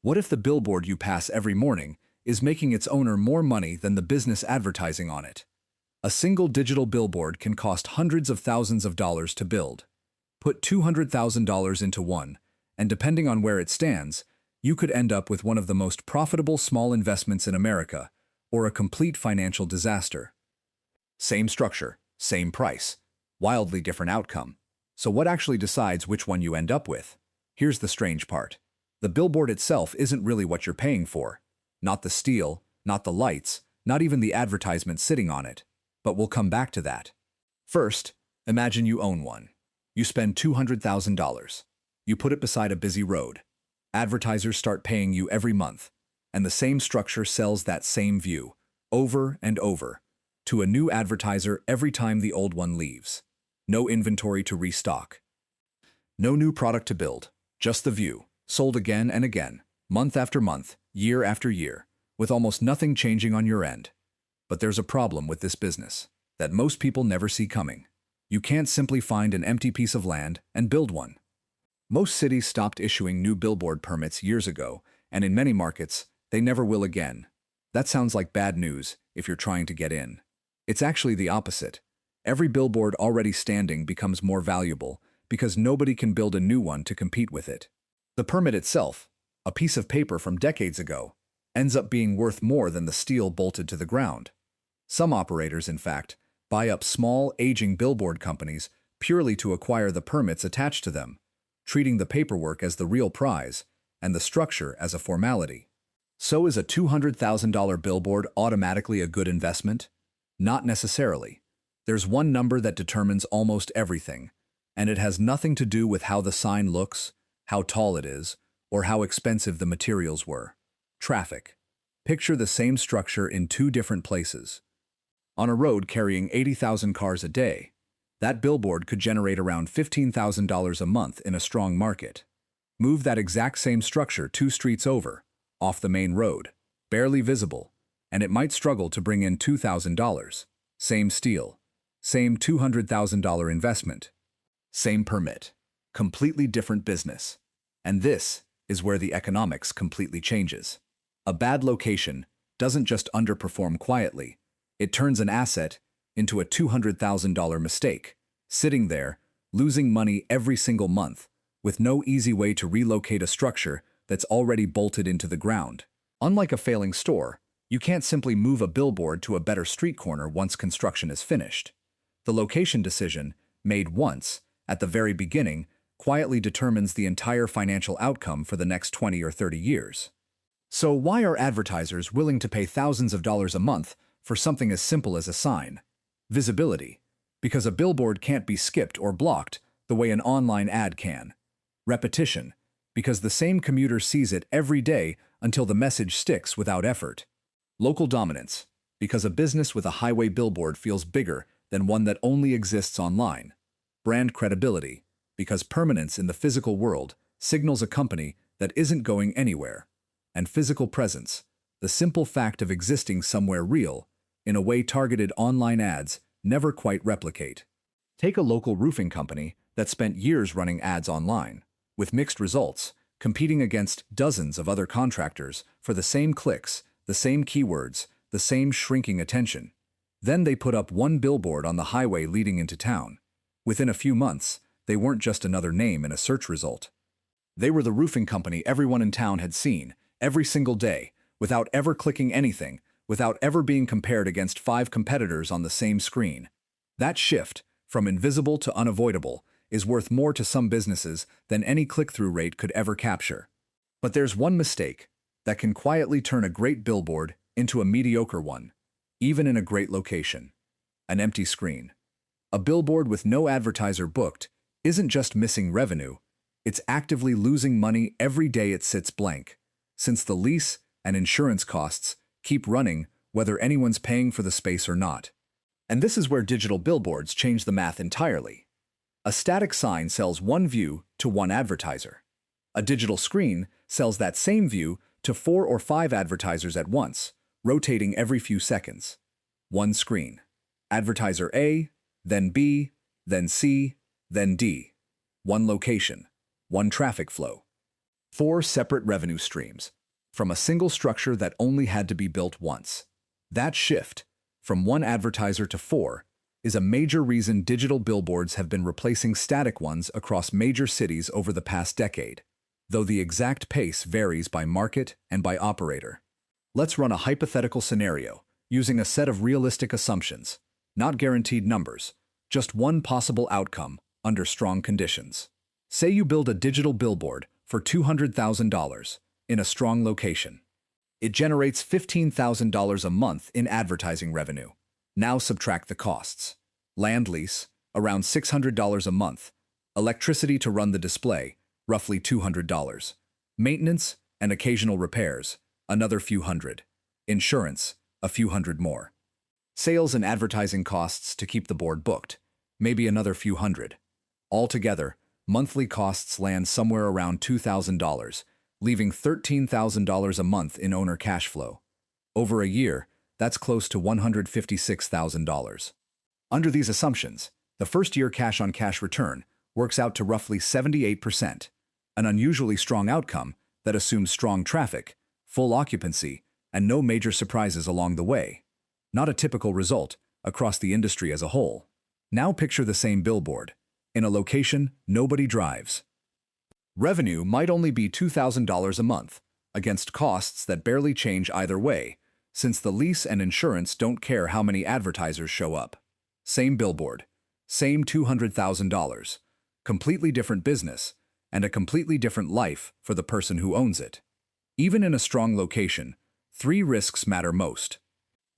What if the billboard you pass every morning is making its owner more money than the business advertising on it? A single digital billboard can cost hundreds of thousands of dollars to build. Put $200,000 into one, and depending on where it stands, you could end up with one of the most profitable small investments in America, or a complete financial disaster. Same structure, same price, wildly different outcome. So what actually decides which one you end up with? Here's the strange part. The billboard itself isn't really what you're paying for. Not the steel, not the lights, not even the advertisement sitting on it. But we'll come back to that. First, imagine you own one. You spend $200,000. You put it beside a busy road. Advertisers start paying you every month, and the same structure sells that same view, over and over, to a new advertiser every time the old one leaves. No inventory to restock. No new product to build, just the view, sold again and again, month after month, year after year, with almost nothing changing on your end. But there's a problem with this business that most people never see coming. You can't simply find an empty piece of land and build one. Most cities stopped issuing new billboard permits years ago, and in many markets, they never will again. That sounds like bad news if you're trying to get in. It's actually the opposite. Every billboard already standing becomes more valuable because nobody can build a new one to compete with it. The permit itself, a piece of paper from decades ago, ends up being worth more than the steel bolted to the ground. Some operators, in fact, buy up small, aging billboard companies purely to acquire the permits attached to them, treating the paperwork as the real prize and the structure as a formality. So is a $200,000 billboard automatically a good investment? Not necessarily. There's one number that determines almost everything, and it has nothing to do with how the sign looks, how tall it is, or how expensive the materials were. Traffic. Picture the same structure in two different places. On a road carrying 80,000 cars a day, that billboard could generate around $15,000 a month in a strong market. Move that exact same structure 2 streets over, off the main road, barely visible, and it might struggle to bring in $2,000. Same steel, same $200,000 investment, same permit, completely different business. And this is where the economics completely changes. A bad location doesn't just underperform quietly, it turns an asset into a $200,000 mistake, sitting there, losing money every single month, with no easy way to relocate a structure that's already bolted into the ground. Unlike a failing store, you can't simply move a billboard to a better street corner once construction is finished. The location decision, made once, at the very beginning, quietly determines the entire financial outcome for the next 20 or 30 years. So why are advertisers willing to pay thousands of dollars a month for something as simple as a sign? Visibility. Because a billboard can't be skipped or blocked the way an online ad can. Repetition. Because the same commuter sees it every day until the message sticks without effort. Local dominance. Because a business with a highway billboard feels bigger than one that only exists online. Brand credibility. Because permanence in the physical world signals a company that isn't going anywhere. And physical presence. The simple fact of existing somewhere real, in a way targeted online ads never quite replicate. Take a local roofing company that spent years running ads online, with mixed results, competing against dozens of other contractors for the same clicks, the same keywords, the same shrinking attention. Then they put up one billboard on the highway leading into town. Within a few months, they weren't just another name in a search result. They were the roofing company everyone in town had seen, every single day, without ever clicking anything, without ever being compared against 5 competitors on the same screen. That shift, from invisible to unavoidable, is worth more to some businesses than any click-through rate could ever capture. But there's one mistake that can quietly turn a great billboard into a mediocre one, even in a great location. An empty screen. A billboard with no advertiser booked isn't just missing revenue, it's actively losing money every day it sits blank, since the lease and insurance costs keep running whether anyone's paying for the space or not. And this is where digital billboards change the math entirely. A static sign sells one view to one advertiser. A digital screen sells that same view to 4 or 5 advertisers at once, rotating every few seconds. One screen. Advertiser A, then B, then C, then D. One location. One traffic flow. 4 separate revenue streams, from a single structure that only had to be built once. That shift, from one advertiser to 4, is a major reason digital billboards have been replacing static ones across major cities over the past decade, though the exact pace varies by market and by operator. Let's run a hypothetical scenario, using a set of realistic assumptions, not guaranteed numbers, just one possible outcome under strong conditions. Say you build a digital billboard for $200,000 in a strong location. It generates $15,000 a month in advertising revenue. Now subtract the costs. Land lease, around $600 a month. Electricity to run the display, roughly $200. Maintenance and occasional repairs, another few hundred. Insurance, a few hundred more. Sales and advertising costs to keep the board booked, maybe another few hundred. Altogether, monthly costs land somewhere around $2,000, leaving $13,000 a month in owner cash flow. Over a year, that's close to $156,000. Under these assumptions, the first-year cash-on-cash return works out to roughly 78%, an unusually strong outcome that assumes strong traffic, full occupancy, and no major surprises along the way. Not a typical result across the industry as a whole. Now picture the same billboard, in a location nobody drives. Revenue might only be $2,000 a month, against costs that barely change either way, since the lease and insurance don't care how many advertisers show up. Same billboard, same $200,000, completely different business, and a completely different life for the person who owns it. Even in a strong location, 3 risks matter most.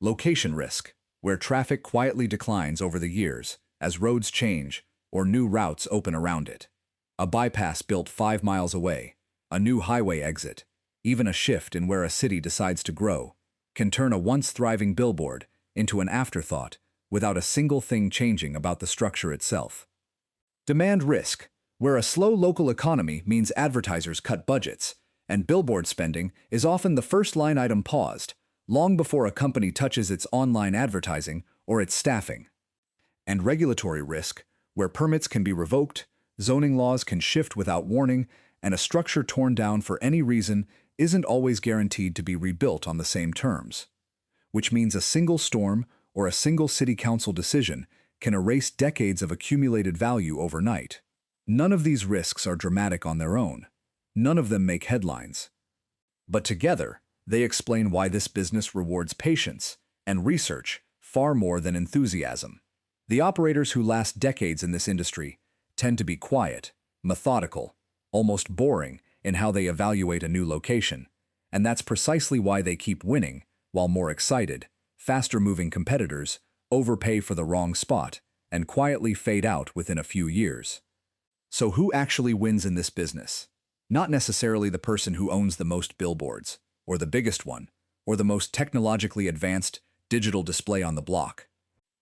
Location risk, where traffic quietly declines over the years as roads change or new routes open around it. A bypass built 5 miles away, a new highway exit, even a shift in where a city decides to grow, can turn a once thriving billboard into an afterthought without a single thing changing about the structure itself. Demand risk, where a slow local economy means advertisers cut budgets, and billboard spending is often the first line item paused, long before a company touches its online advertising or its staffing. And regulatory risk, where permits can be revoked, zoning laws can shift without warning, and a structure torn down for any reason isn't always guaranteed to be rebuilt on the same terms. Which means a single storm or a single city council decision can erase decades of accumulated value overnight. None of these risks are dramatic on their own. None of them make headlines. But together, they explain why this business rewards patience and research far more than enthusiasm. The operators who last decades in this industry tend to be quiet, methodical, almost boring in how they evaluate a new location, and that's precisely why they keep winning, while more excited, faster-moving competitors overpay for the wrong spot and quietly fade out within a few years. So who actually wins in this business? Not necessarily the person who owns the most billboards, or the biggest one, or the most technologically advanced digital display on the block.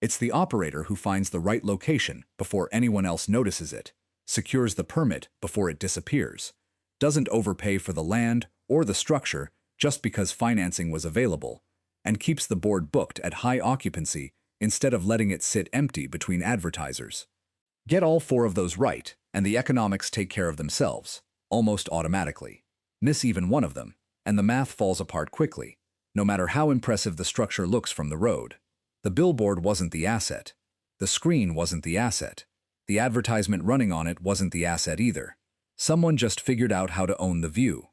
It's the operator who finds the right location before anyone else notices it, secures the permit before it disappears, doesn't overpay for the land or the structure just because financing was available, and keeps the board booked at high occupancy instead of letting it sit empty between advertisers. Get all 4 of those right, and the economics take care of themselves, almost automatically. Miss even one of them, and the math falls apart quickly, no matter how impressive the structure looks from the road. The billboard wasn't the asset. The screen wasn't the asset. The advertisement running on it wasn't the asset either. Someone just figured out how to own the view.